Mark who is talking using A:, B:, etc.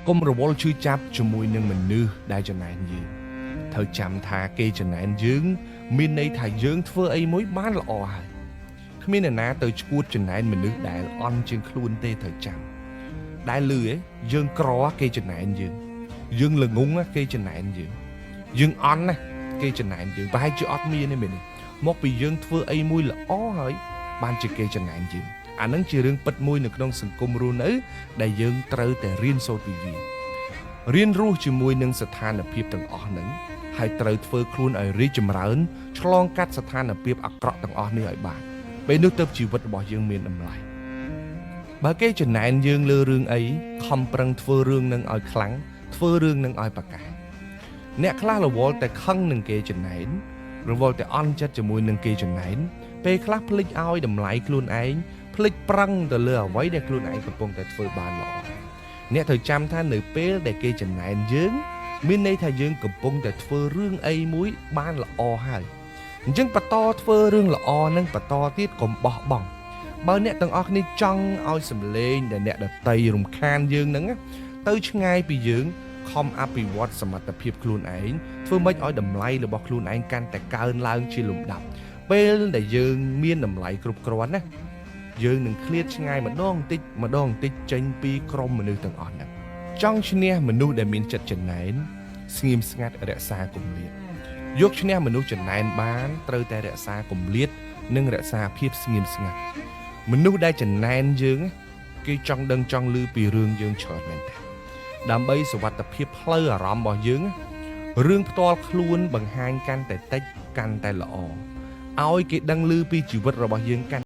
A: កុំរវល់ឈឺចាប់ជាមួយនឹងមនុស្សដែលចំណែនយើងត្រូវចាំថាគេចំណែនយើងមានន័យថាយើងធ្វើអីមួយបានល្អហើយគ្មានអ្នកណាទៅឈួតចំណែនមនុស្សដែលអន់ជាងខ្លួនទេត្រូវចាំដែលលឺយើងក្រគេចំណែនយើងល្ងងគេចំណែនយើងអន់ណាគេចំណែនយើងប្រហែលជាអត់មានទេមែនទេមកពីយើងធ្វើអីមួយល្អហើយបានជាគេចំណែនយើងអានឹងជារឿងពិតមួយនៅក្នុងសង្គមរស់នៅដែលយើងត្រូវតែរៀនសូត្រពីវារៀនរស់ជាមួយនឹងស្ថានភាពទាំងអស់ហ្នឹងហើយត្រូវធ្វើខ្លួនឲ្យរីកចម្រើនឆ្លងកាត់ស្ថានភាពអាក្រក់ទាំងអស់នេះឲ្យបានពេលនោះទៅជីវិតរបស់យើងមានតម្លៃបើគេចំណែនយើងលើរឿងអីខំប្រឹងធ្វើរឿងនឹងឲ្យខ្លាំងធ្វើរឿងនឹងឲ្យប្រកែកអ្នកខ្លះរវល់តែខឹងនឹងគេចំណែនរវល់តែអន់ចិត្តជាមួយនឹងគេចំណែនពេលខ្លះភ្លេចឲ្យតម្លៃខ្លួនឯងភ្លេចប្រឹងទៅលើអ្វីដែលខ្លួនឯងកំពុងតែធ្វើបានល្អអ្នកត្រូវចាំថានៅពេលដែលគេចំណែនយើងមានន័យថាយើងកំពុងតែធ្វើរឿងអីមួយបានល្អហើយអញ្ចឹងបន្តធ្វើរឿងល្អនឹងបន្តទៀតកុំបោះបង់បើអ្នកទាំងអស់គ្នាចង់ឲ្យសម្លេងដែលអ្នកដតីរំខានយើងហ្នឹងទៅឆ្ងាយពីយើងខំអភិវឌ្ឍសមត្ថភាពខ្លួនឯងធ្វើម៉េចឲ្យតម្លៃរបស់ខ្លួនឯងកាន់តែកើនឡើងជាលំដាប់ពេលដែលយើងមានតម្លៃគ្រប់គ្រាន់ណាយើងនឹងឃ្លាតឆ្ងាយម្ដងបន្តិចចេញពីក្រុមមនុស្សទាំងអស់ហ្នឹងចង់ឈ្នះមនុស្សដែលមានចិត្តចំណែនស្ងៀមស្ងាត់រក្សាគម្លាតយកឈ្នះមនុស្សចំណែនបានត្រូវតែរក្សាគម្លាតនិងរក្សាភាពស្ងៀមស្ងាត់មនុស្សដែលចំណែនយើងគេចង់ដឹងចង់ឮពីរឿងយើងច្រើនមែនទេដើម្បីសុវត្ថិភាពផ្លូវអារម្មណ៍របស់យើងរឿងផ្ទាល់ខ្លួនបង្ហាញកាន់តែតិចកាន់តែល្អឲ្យគេដឹងឮពីជីវិតរបស់យើងកាន់